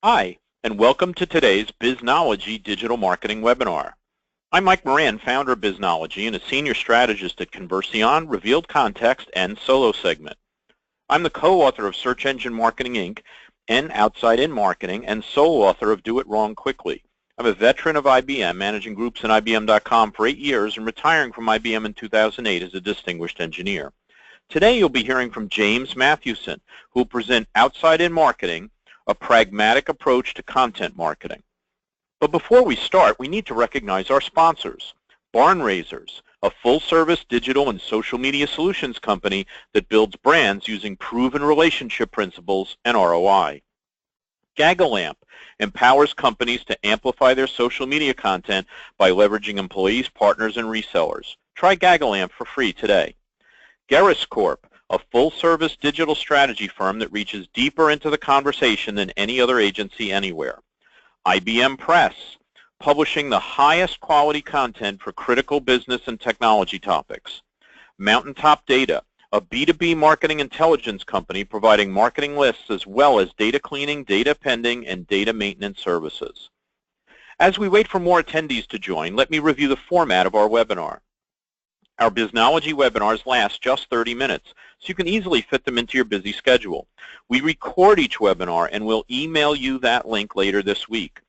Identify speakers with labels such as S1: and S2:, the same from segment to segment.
S1: Hi, and welcome to today's Biznology Digital Marketing webinar. I'm Mike Moran, founder of Biznology and a senior strategist at Conversion, Revealed Context, and Solo Segment. I'm the co-author of Search Engine Marketing, Inc. and OutsideIn Marketing and sole author of Do It Wrong Quickly. I'm a veteran of IBM, managing groups in IBM.com for 8 years and retiring from IBM in 2008 as a distinguished engineer. Today you'll be hearing from James Mathewson, who will present OutsideIn Marketing, a pragmatic approach to content marketing. But before we start, we need to recognize our sponsors. Barn Raisers, a full-service digital and social media solutions company that builds brands using proven relationship principles and ROI. Gagalamp empowers companies to amplify their social media content by leveraging employees, partners, and resellers. Try Gagalamp for free today. Gerris Corp, a full-service digital strategy firm that reaches deeper into the conversation than any other agency anywhere. IBM Press, publishing the highest quality content for critical business and technology topics. Mountaintop Data, a B2B marketing intelligence company providing marketing lists as well as data cleaning, data appending, and data maintenance services. As we wait for more attendees to join, let me review the format of our webinar. Our Biznology webinars last just 30 minutes, so you can easily fit them into your busy schedule. We record each webinar and we'll email you that link later this week.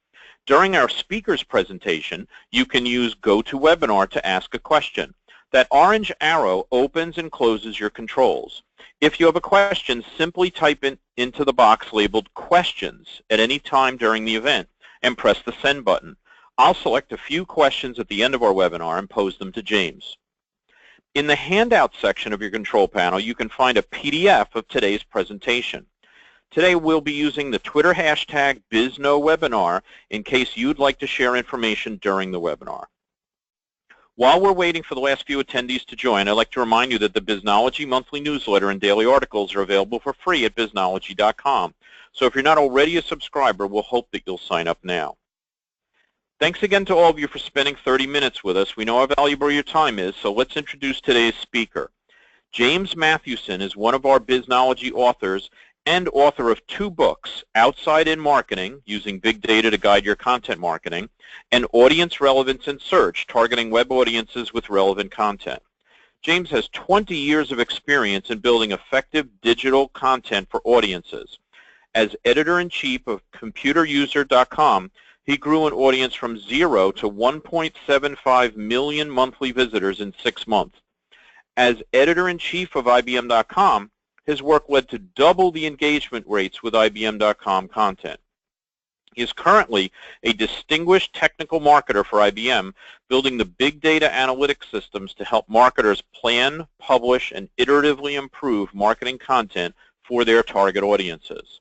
S1: During our speaker's presentation, you can use GoToWebinar to ask a question. That orange arrow opens and closes your controls. If you have a question, simply type into the box labeled Questions at any time during the event and press the Send button. I'll select a few questions at the end of our webinar and pose them to James. In the handout section of your control panel, you can find a PDF of today's presentation. Today we'll be using the Twitter hashtag BizNoWebinar in case you'd like to share information during the webinar. While we're waiting for the last few attendees to join, I'd like to remind you that the Biznology monthly newsletter and daily articles are available for free at Biznology.com. So if you're not already a subscriber, we'll hope that you'll sign up now. Thanks again to all of you for spending 30 minutes with us. We know how valuable your time is, so let's introduce today's speaker. James Mathewson is one of our Biznology authors and author of 2 books, OutsideIn Marketing, using big data to guide your content marketing, and Audience Relevance and Search, targeting web audiences with relevant content. James has 20 years of experience in building effective digital content for audiences. As editor-in-chief of ComputerUser.com, he grew an audience from 0 to 1.75 million monthly visitors in 6 months. As editor-in-chief of IBM.com, his work led to double the engagement rates with IBM.com content. He is currently a distinguished technical marketer for IBM, building the big data analytics systems to help marketers plan, publish, and iteratively improve marketing content for their target audiences.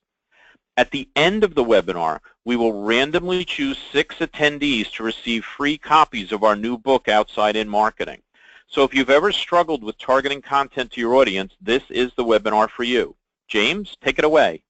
S1: At the end of the webinar, we will randomly choose 6 attendees to receive free copies of our new book, OutsideIn Marketing. So if you've ever struggled with targeting content to your audience, this is the webinar for you. James, take it away.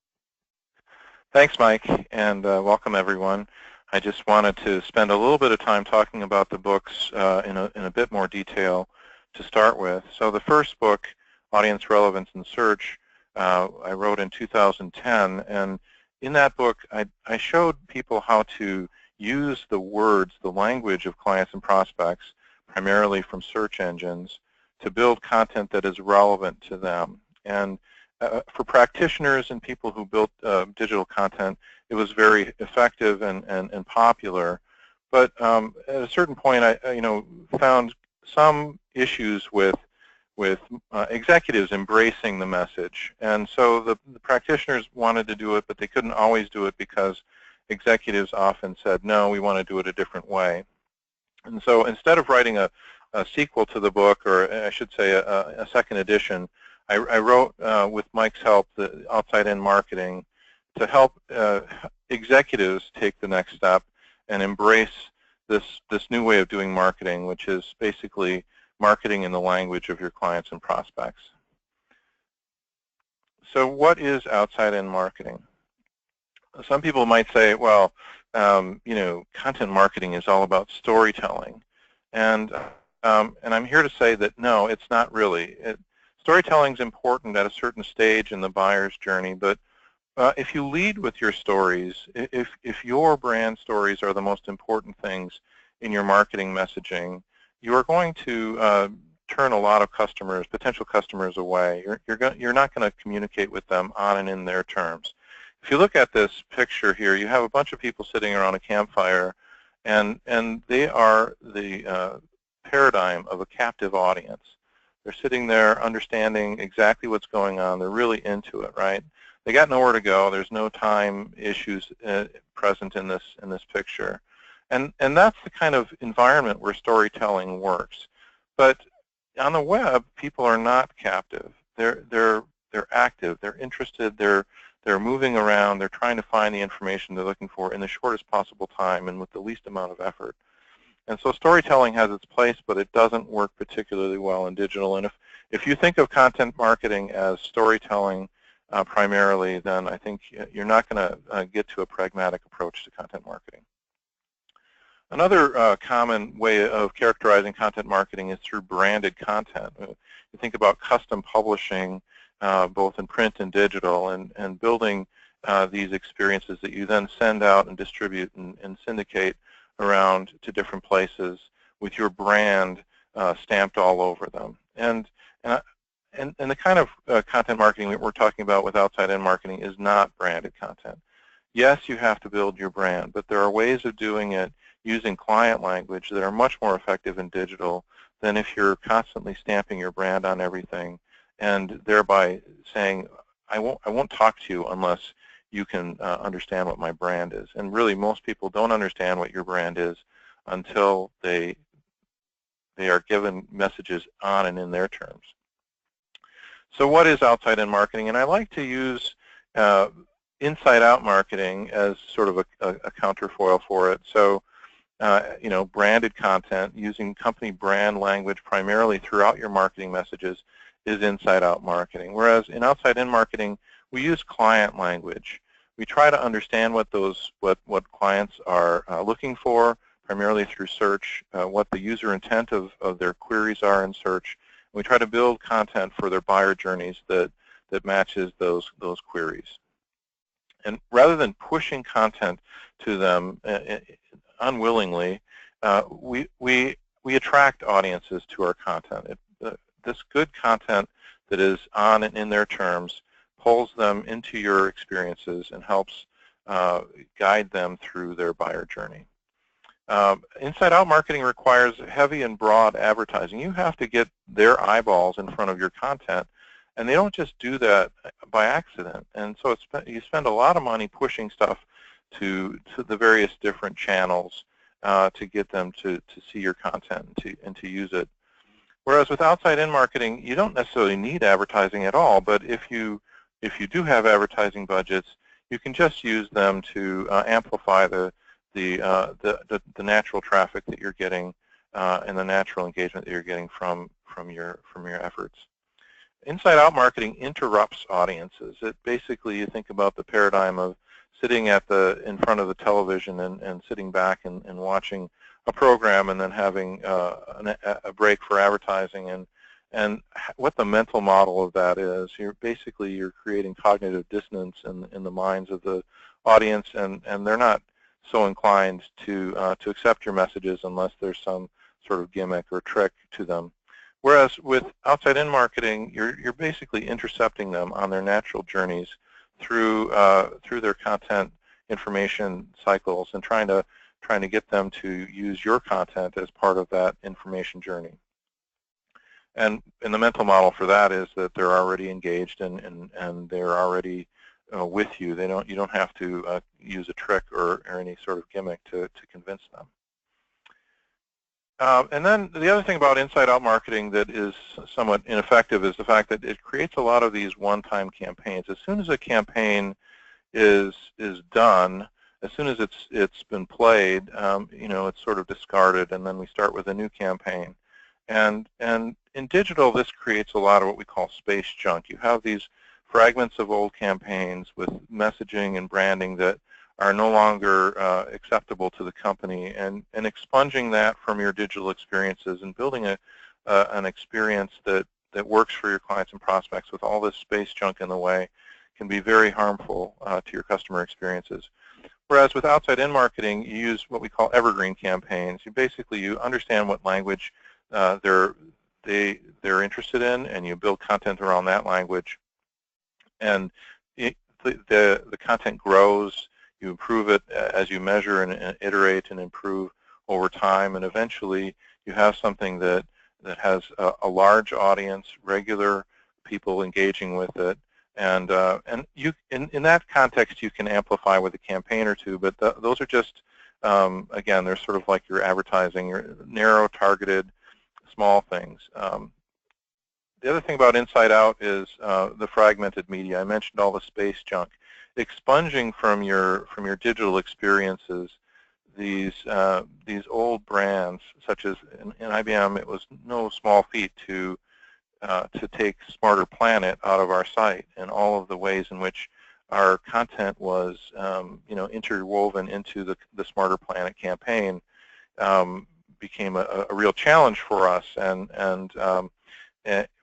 S2: Thanks, Mike, and welcome everyone. I just wanted to spend a little bit of time talking about the books in a bit more detail to start with. So the first book, Audience Relevance and Search, I wrote in 2010, and in that book, I showed people how to use the words, the language of clients and prospects, primarily from search engines, to build content that is relevant to them. And for practitioners and people who built digital content, it was very effective and popular. But at a certain point, I found some issues with executives embracing the message. And so the practitioners wanted to do it, but they couldn't always do it because executives often said, no, we want to do it a different way. And so instead of writing a sequel to the book, or I should say a second edition, I wrote, with Mike's help, the OutsideIn Marketing, to help executives take the next step and embrace this new way of doing marketing, which is basically marketing in the language of your clients and prospects. So what is OutsideIn Marketing? Some people might say, well, content marketing is all about storytelling. And I'm here to say that no, it's not really. Storytelling is important at a certain stage in the buyer's journey, but if you lead with your stories, if your brand stories are the most important things in your marketing messaging, you are going to turn a lot of customers, potential customers, away. You're not going to communicate with them on and in their terms. If you look at this picture here, you have a bunch of people sitting around a campfire, and they are the paradigm of a captive audience. They're sitting there understanding exactly what's going on. They're really into it, right? They got nowhere to go. There's no time issues present in this picture, and that's the kind of environment where storytelling works. But on the web, people are not captive. They're active. They're interested. They're moving around. They're trying to find the information they're looking for in the shortest possible time and with the least amount of effort. And so storytelling has its place, but it doesn't work particularly well in digital. And if you think of content marketing as storytelling primarily, then I think you're not going to get to a pragmatic approach to content marketing. Another common way of characterizing content marketing is through branded content. You think about custom publishing, both in print and digital, and building these experiences that you then send out and distribute and syndicate around to different places with your brand stamped all over them. And the kind of content marketing that we're talking about with OutsideIn Marketing is not branded content. Yes, you have to build your brand, but there are ways of doing it using client language that are much more effective in digital than if you're constantly stamping your brand on everything and thereby saying, I won't talk to you unless you can understand what my brand is. And really, most people don't understand what your brand is until they are given messages on and in their terms. So what is OutsideIn Marketing? And I like to use InsideOut Marketing as sort of a counterfoil for it. So, you know, branded content using company brand language primarily throughout your marketing messages is InsideOut Marketing. Whereas in OutsideIn Marketing, we use client language. We try to understand what clients are looking for, primarily through search, what the user intent of their queries are in search. We try to build content for their buyer journeys that matches those queries. And rather than pushing content to them unwillingly, we attract audiences to our content. This good content that is on and in their terms pulls them into your experiences and helps guide them through their buyer journey. InsideOut Marketing requires heavy and broad advertising. You have to get their eyeballs in front of your content, and they don't just do that by accident. And so you spend a lot of money pushing stuff to the various different channels to get them to see your content and to use it. Whereas with OutsideIn Marketing, you don't necessarily need advertising at all, but if you do have advertising budgets, you can just use them to amplify the natural traffic that you're getting and the natural engagement that you're getting from your efforts. InsideOut Marketing interrupts audiences. It basically, you think about the paradigm of sitting in front of the television and sitting back and watching a program and then having a break for advertising, and what the mental model of that is. You're creating cognitive dissonance in the minds of the audience, and they're not so inclined to accept your messages unless there's some sort of gimmick or trick to them. Whereas with OutsideIn Marketing, you're basically intercepting them on their natural journeys through their content information cycles and trying to get them to use your content as part of that information journey. And the mental model for that is that they're already engaged and they're already with you. You don't have to use a trick or any sort of gimmick to convince them. And then the other thing about InsideOut Marketing that is somewhat ineffective is the fact that it creates a lot of these one-time campaigns. As soon as a campaign is done, as soon as it's been played, you know, it's sort of discarded, and then we start with a new campaign. And in digital, this creates a lot of what we call space junk. You have these fragments of old campaigns with messaging and branding that are no longer acceptable to the company, and expunging that from your digital experiences and building an experience that works for your clients and prospects with all this space junk in the way can be very harmful to your customer experiences. Whereas with outside-in marketing, you use what we call evergreen campaigns. You understand what language they're interested in, and you build content around that language. And the content grows. You improve it as you measure and iterate and improve over time, and eventually you have something that has a large audience, regular people engaging with it, and you in that context you can amplify with a campaign or two, but those are just again, they're sort of like your advertising, your narrow, targeted, small things. The other thing about Inside Out is the fragmented media. I mentioned all the space junk. Expunging from your digital experiences these old brands, such as in IBM, it was no small feat to take Smarter Planet out of our site, and all of the ways in which our content was interwoven into the Smarter Planet campaign became a real challenge for us.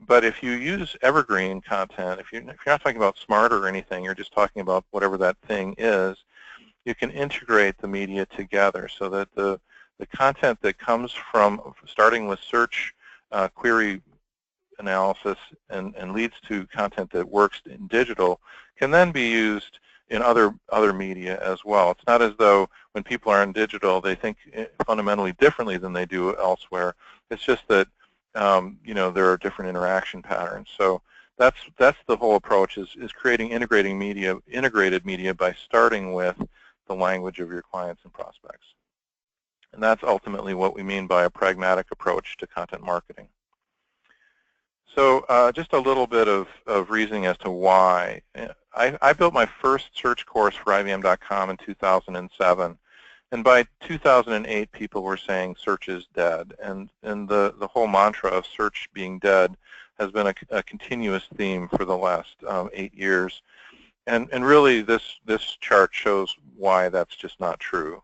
S2: But if you use evergreen content, if you're not talking about smarter or anything, you're just talking about whatever that thing is, you can integrate the media together so that the content that comes from starting with search query analysis and leads to content that works in digital can then be used in other media as well. It's not as though when people are in digital they think fundamentally differently than they do elsewhere. It's just that there are different interaction patterns. So that's the whole approach, is creating integrated media by starting with the language of your clients and prospects. And that's ultimately what we mean by a pragmatic approach to content marketing. So just a little bit of reasoning as to why. I built my first search course for IBM.com in 2007. And by 2008, people were saying search is dead. And the whole mantra of search being dead has been a continuous theme for the last 8 years. And really, this chart shows why that's just not true.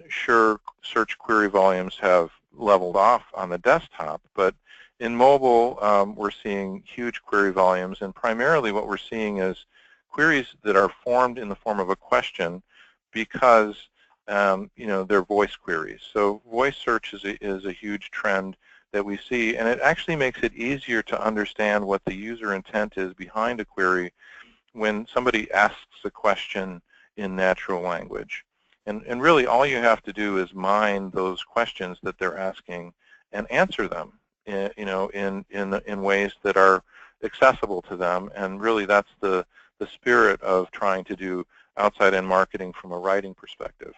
S2: Sure, search query volumes have leveled off on the desktop, but in mobile, we're seeing huge query volumes, and primarily what we're seeing is queries that are formed in the form of a question because they're voice queries. So voice search is a huge trend that we see, and it actually makes it easier to understand what the user intent is behind a query when somebody asks a question in natural language. And really all you have to do is mine those questions that they're asking and answer them in ways that are accessible to them. And really that's the spirit of trying to do outside-in marketing from a writing perspective.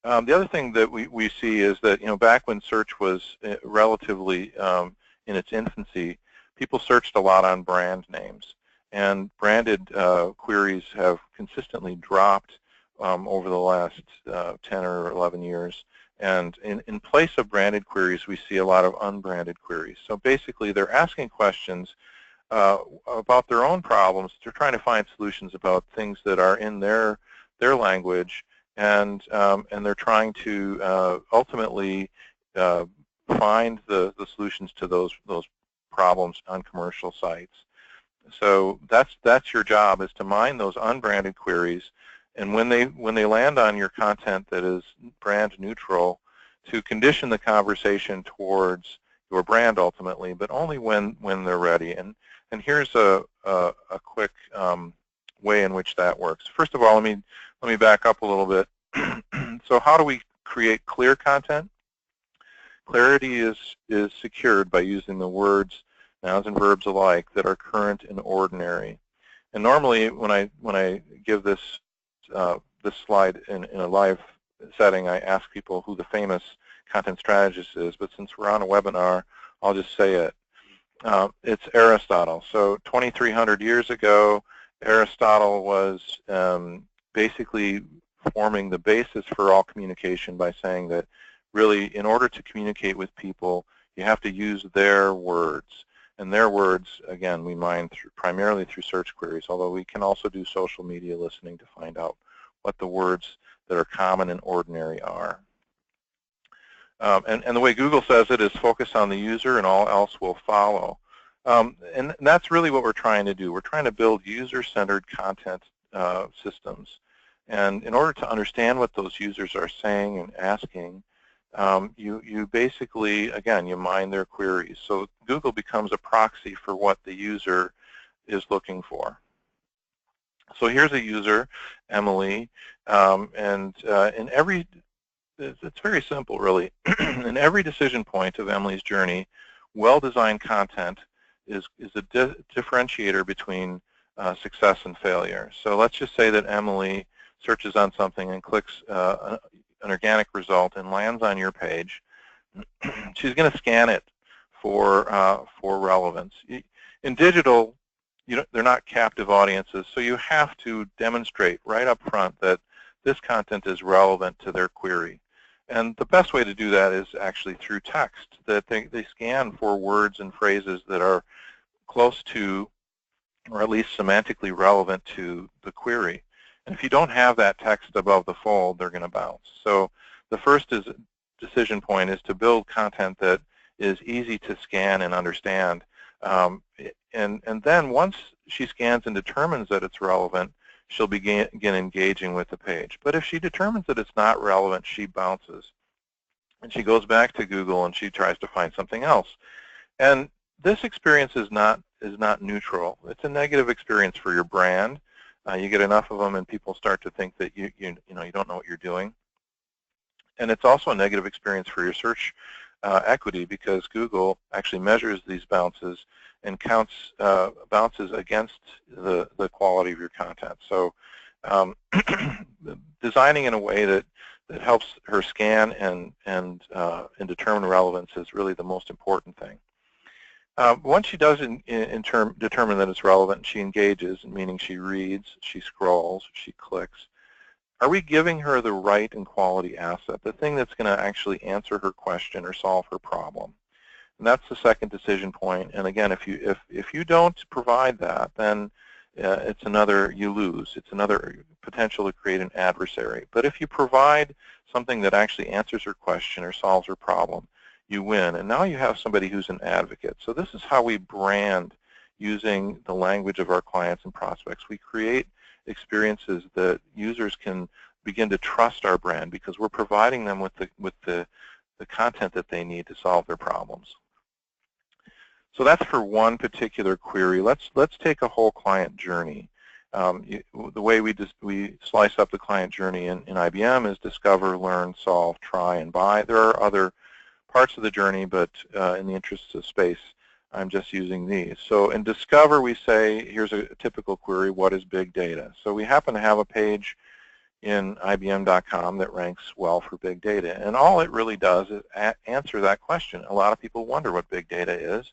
S2: The other thing that we see is that back when search was relatively in its infancy, people searched a lot on brand names, and branded queries have consistently dropped over the last 10 or 11 years. And in place of branded queries, we see a lot of unbranded queries. So basically, they're asking questions about their own problems. They're trying to find solutions about things that are in their language, and they're trying to ultimately find the solutions to those problems on commercial sites. So that's your job, is to mine those unbranded queries, and when they land on your content that is brand neutral, to condition the conversation towards your brand ultimately, but only when they're ready. And here's a quick way in which that works. First of all, let me back up a little bit. So how do we create clear content? Clarity is secured by using the words, nouns and verbs alike, that are current and ordinary. And normally when I give this slide in a live setting, I ask people who the famous content strategist is, but since we're on a webinar, I'll just say it. It's Aristotle. So 2,300 years ago, Aristotle was basically forming the basis for all communication by saying that really, in order to communicate with people, you have to use their words. And their words, again, we mine primarily through search queries, although we can also do social media listening to find out what the words that are common and ordinary are. And the way Google says it is focus on the user and all else will follow. And that's really what we're trying to do. We're trying to build user-centered content systems. And in order to understand what those users are saying and asking, you basically, again, you mine their queries. So Google becomes a proxy for what the user is looking for. So here's a user, Emily, and in every, it's very simple, really. In every decision point of Emily's journey, well-designed content is a differentiator between success and failure. So let's just say that Emily searches on something and clicks an organic result and lands on your page. She's going to scan it for relevance. In digital, they're not captive audiences, so you have to demonstrate right up front that this content is relevant to their query. And the best way to do that is actually through text, that they scan for words and phrases that are close to, or at least semantically relevant to the query. And if you don't have that text above the fold, they're going to bounce. So the first decision point is to build content that is easy to scan and understand. And then once she scans and determines that it's relevant, she'll begin engaging with the page. But if she determines that it's not relevant, she bounces. And she goes back to Google and she tries to find something else. And this experience is not neutral. It's a negative experience for your brand. You get enough of them and people start to think that you don't know what you're doing. And it's also a negative experience for your search equity, because Google actually measures these bounces and counts bounces against the quality of your content. So designing in a way that helps her scan and determine relevance is really the most important thing. Once she does determine that it's relevant, she engages, meaning she reads, she scrolls, she clicks. Are we giving her the right and quality asset, the thing that's going to actually answer her question or solve her problem? And that's the second decision point. And again, if you don't provide that, then it's another, you lose. It's another potential to create an adversary. But if you provide something that actually answers her question or solves her problem, you win. And now you have somebody who's an advocate. So this is how we brand using the language of our clients and prospects. We create experiences that users can begin to trust our brand because we're providing them with the content that they need to solve their problems. So that's for one particular query. Let's take a whole client journey. The way we slice up the client journey in IBM is discover, learn, solve, try, and buy. There are other parts of the journey, but in the interests of space, I'm just using these. So in Discover, we say, here's a typical query, what is big data? So we happen to have a page in IBM.com that ranks well for big data. And all it really does is answer that question. A lot of people wonder what big data is,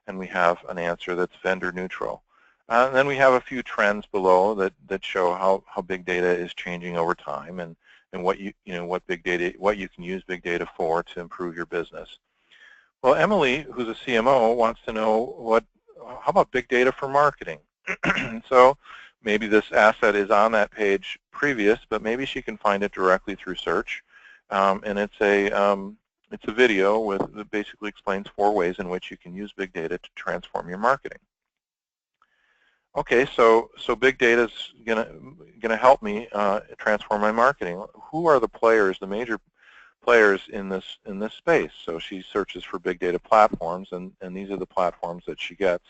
S2: and we have an answer that's vendor neutral. And then we have a few trends below that show how big data is changing over time and what you can use big data for to improve your business. Well, Emily, who's a CMO, wants to know how about big data for marketing? So maybe this asset is on that page previous, but maybe she can find it directly through search. And it's a video that basically explains 4 ways in which you can use big data to transform your marketing. Okay, so big data is gonna help me transform my marketing. Who are the players, the major players in this space? So she searches for big data platforms, and these are the platforms that she gets.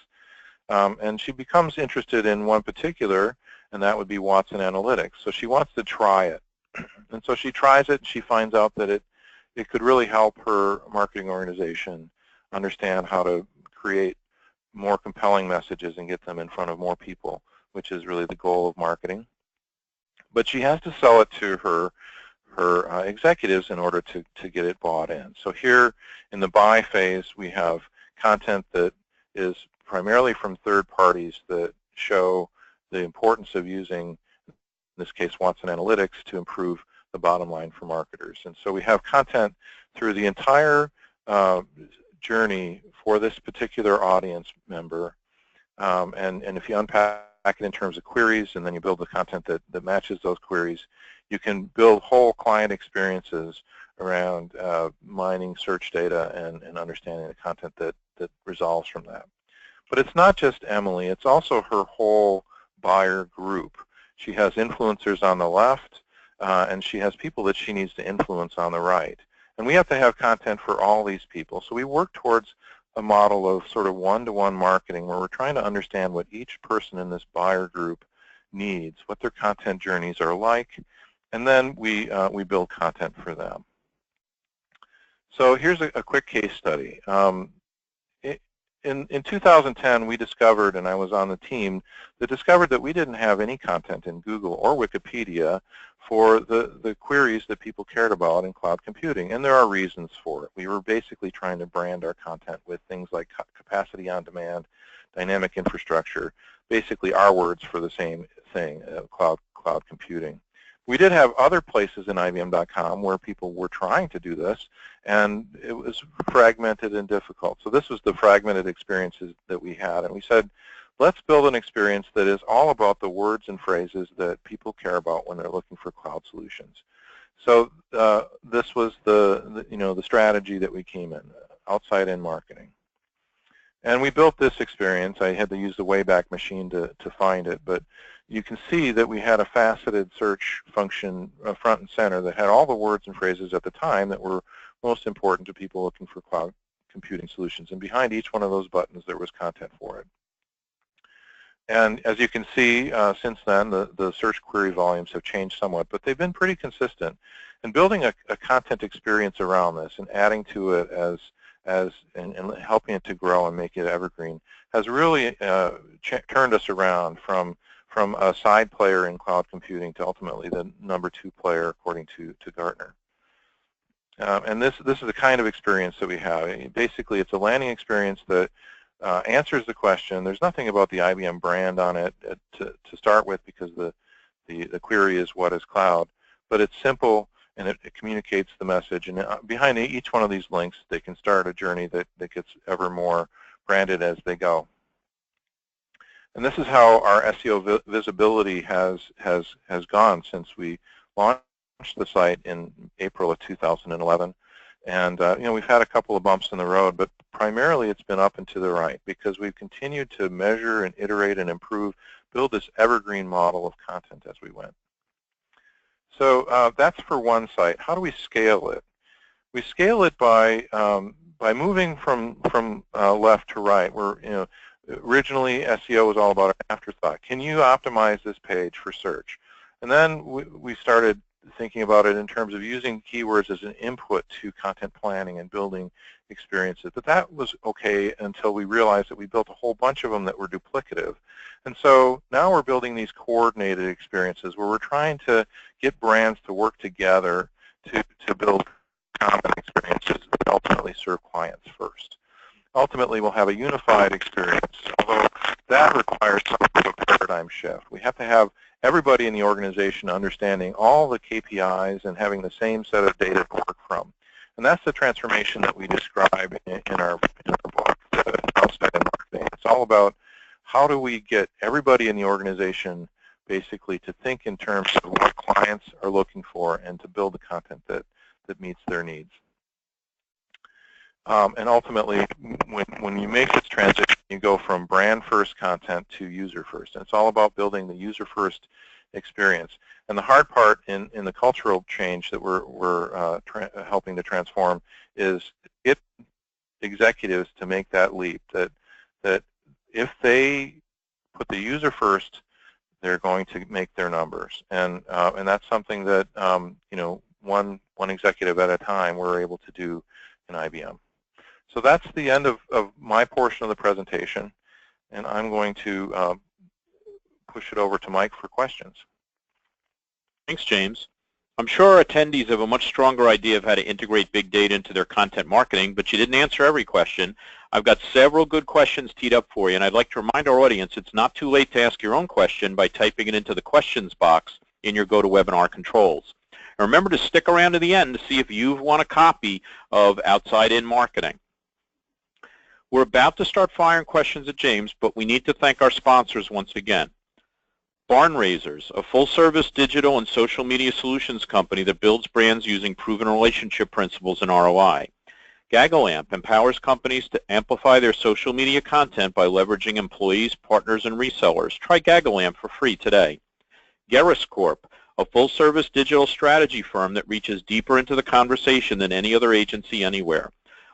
S2: And she becomes interested in one particular, and that would be Watson Analytics. So she wants to try it. And so she tries it, and she finds out that it could really help her marketing organization understand how to create more compelling messages and get them in front of more people, which is really the goal of marketing. But she has to sell it to her executives in order to get it bought in. So here in the buy phase, we have content that is primarily from third parties that show the importance of using, in this case, Watson Analytics to improve the bottom line for marketers. And so we have content through the entire journey for this particular audience member. And if you unpack it in terms of queries and then you build the content that matches those queries, you can build whole client experiences around mining search data and understanding the content that resolves from that. But it's not just Emily, it's also her whole buyer group. She has influencers on the left, and she has people that she needs to influence on the right. And we have to have content for all these people. So we work towards a model of sort of one-to-one marketing where we're trying to understand what each person in this buyer group needs, what their content journeys are like, and then we build content for them. So here's a quick case study. In 2010, we discovered, and I was on the team, that discovered that we didn't have any content in Google or Wikipedia for the queries that people cared about in cloud computing, and there are reasons for it. We were basically trying to brand our content with things like capacity on demand, dynamic infrastructure, basically our words for the same thing, cloud computing. We did have other places in IBM.com where people were trying to do this, and it was fragmented and difficult. So this was the fragmented experiences that we had, and we said, let's build an experience that is all about the words and phrases that people care about when they're looking for cloud solutions. So this was the strategy that we came in, OutsideIn Marketing. And we built this experience. I had to use the Wayback Machine to find it, but you can see that we had a faceted search function front and center that had all the words and phrases at the time that were most important to people looking for cloud computing solutions. And behind each one of those buttons, there was content for it. And as you can see, since then, the search query volumes have changed somewhat, but they've been pretty consistent. And building a content experience around this and adding to it and helping it to grow and make it evergreen has really turned us around from a side player in cloud computing to ultimately the #2 player according to Gartner. And this is the kind of experience that we have. Basically, it's a landing experience that answers the question. There's nothing about the IBM brand on it to start with because the query is what is cloud, but it's simple and it communicates the message. And behind each one of these links, they can start a journey that gets ever more branded as they go. And this is how our SEO visibility has gone since we launched the site in April of 2011. And we've had a couple of bumps in the road, but primarily it's been up and to the right because we've continued to measure and iterate and improve, build this evergreen model of content as we went. So that's for one site. How do we scale it? We scale it by moving from left to right. Originally SEO was all about an afterthought. Can you optimize this page for search? And then we started thinking about it in terms of using keywords as an input to content planning and building experiences. But that was okay until we realized that we built a whole bunch of them that were duplicative. And so now we're building these coordinated experiences where we're trying to get brands to work together to build common experiences that ultimately serve clients first. Ultimately, we'll have a unified experience, although that requires some sort of paradigm shift. We have to have everybody in the organization understanding all the KPIs and having the same set of data to work from. And that's the transformation that we describe in our book, OutsideIn Marketing. It's all about how do we get everybody in the organization basically to think in terms of what clients are looking for and to build the content that meets their needs. And ultimately, when you make this transition, you go from brand-first content to user-first. And it's all about building the user-first experience. And the hard part in the cultural change that we're helping to transform is get executives to make that leap, that if they put the user first, they're going to make their numbers. And that's something that, one executive at a time we're able to do in IBM. So that's the end of my portion of the presentation, and I'm going to push it over to Mike for questions.
S1: Thanks, James. I'm sure our attendees have a much stronger idea of how to integrate big data into their content marketing, but you didn't answer every question. I've got several good questions teed up for you, and I'd like to remind our audience it's not too late to ask your own question by typing it into the questions box in your GoToWebinar controls. And remember to stick around to the end to see if you've won a copy of OutsideIn Marketing. We're about to start firing questions at James, but we need to thank our sponsors once again. Barn Raisers, a full-service digital and social media solutions company that builds brands using proven relationship principles and ROI. GaggleAmp empowers companies to amplify their social media content by leveraging employees, partners, and resellers. Try GaggleAmp for free today. Gerris Corp, a full-service digital strategy firm that reaches deeper into the conversation than any other agency anywhere.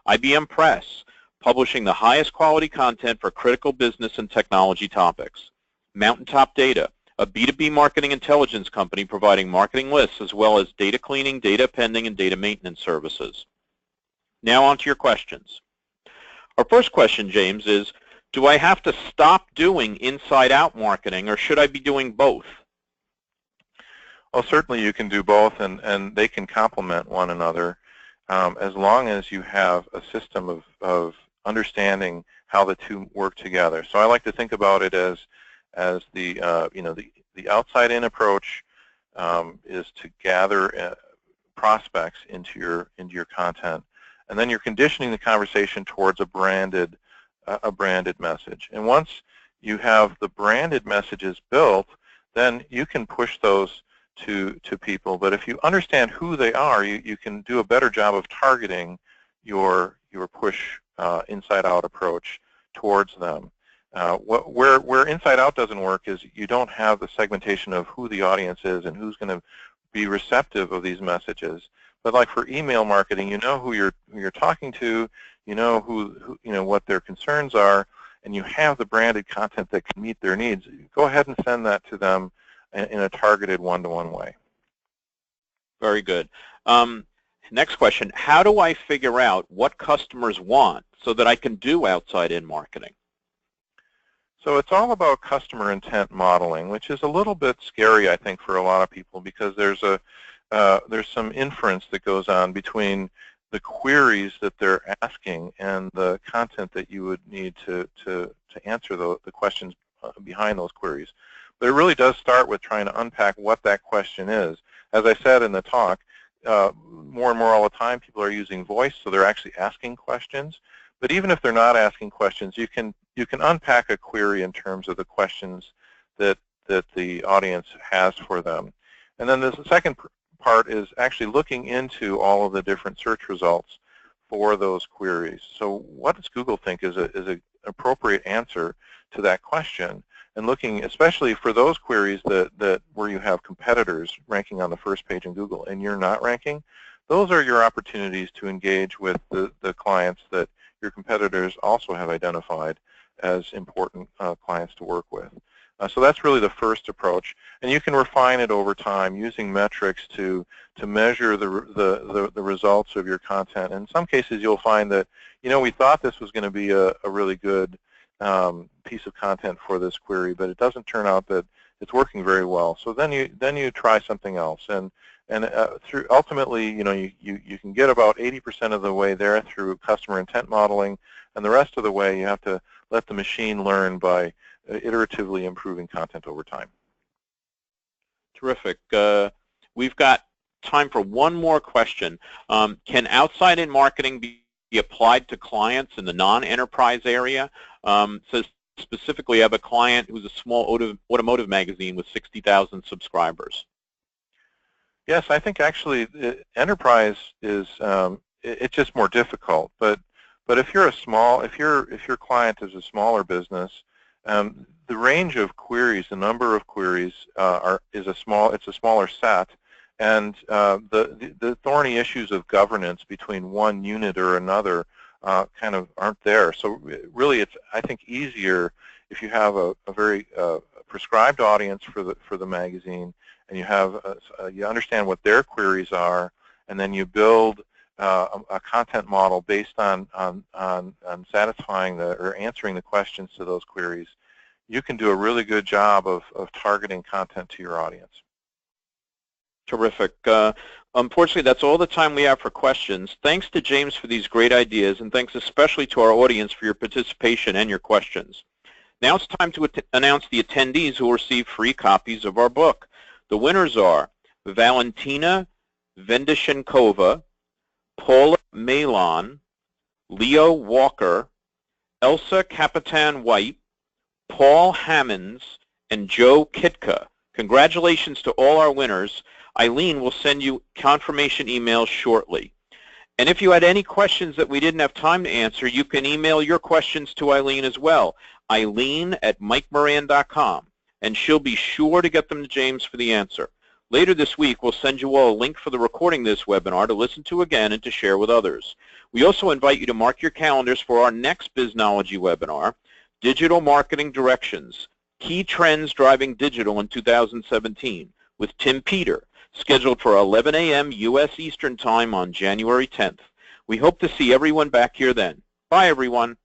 S1: IBM Press, publishing the highest quality content for critical business and technology topics. Mountaintop Data, a B2B marketing intelligence company providing marketing lists as well as data cleaning, data appending, and data maintenance services. Now on to your questions. Our first question, James, is, do I have to stop doing inside-out marketing, or should I be doing both?
S2: Well, certainly you can do both, and they can complement one another as long as you have a system of understanding how the two work together. So I like to think about it as the outside-in approach is to gather prospects into your content, and then you're conditioning the conversation towards a branded message. And once you have the branded messages built, then you can push those to people. But if you understand who they are, you can do a better job of targeting your push inside-out approach towards them. Where inside-out doesn't work is you don't have the segmentation of who the audience is and who's going to be receptive of these messages. But like for email marketing, you know who you're talking to, you know who what their concerns are, and you have the branded content that can meet their needs. Go ahead and send that to them in a targeted one-to-one way.
S1: Very good. Next question, how do I figure out what customers want so that I can do outside-in marketing?
S2: So it's all about customer intent modeling, which is a little bit scary, I think, for a lot of people, because there's some inference that goes on between the queries that they're asking and the content that you would need to answer the questions behind those queries. But it really does start with trying to unpack what that question is. As I said in the talk, more and more all the time people are using voice, so they're actually asking questions. But even if they're not asking questions, you can unpack a query in terms of the questions that the audience has for them. And then the second part is actually looking into all of the different search results for those queries. So what does Google think is an appropriate answer to that question? And looking especially for those queries that where you have competitors ranking on the first page in Google and you're not ranking, those are your opportunities to engage with the clients that your competitors also have identified as important clients to work with. So that's really the first approach, and you can refine it over time using metrics to measure the results of your content. In some cases, you'll find that we thought this was going to be a really good piece of content for this query, but it doesn't turn out that it's working very well. So then you try something else, and through ultimately, you can get about 80% of the way there through customer intent modeling, and the rest of the way you have to let the machine learn by iteratively improving content over time.
S1: Terrific. We've got time for one more question. Can outside-in marketing be applied to clients in the non-enterprise area? So specifically, I have a client who's a small automotive magazine with 60,000 subscribers.
S2: Yes, I think actually enterprise is it's just more difficult. But if you're if your client is a smaller business, the range of queries, the number of queries it's a smaller set, and the thorny issues of governance between one unit or another kind of aren't there. So really, it's I think easier if you have a very prescribed audience for the magazine, and you have you understand what their queries are, and then you build a content model based on satisfying or answering the questions to those queries. You can do a really good job of targeting content to your audience.
S1: Terrific. Unfortunately, that's all the time we have for questions. Thanks to James for these great ideas, and thanks especially to our audience for your participation and your questions. Now it's time to announce the attendees who will receive free copies of our book. The winners are Valentina Vendyshenkova, Paula Malon, Leo Walker, Elsa Capitan-White, Paul Hammonds, and Joe Kitka. Congratulations to all our winners. Eileen will send you confirmation emails shortly. And if you had any questions that we didn't have time to answer, you can email your questions to Eileen as well, Eileen@MikeMoran.com, and she'll be sure to get them to James for the answer. Later this week, we'll send you all a link for the recording of this webinar to listen to again and to share with others. We also invite you to mark your calendars for our next Biznology webinar, Digital Marketing Directions, Key Trends Driving Digital in 2017, with Tim Peter, scheduled for 11 a.m. U.S. Eastern Time on January 10th. We hope to see everyone back here then. Bye, everyone.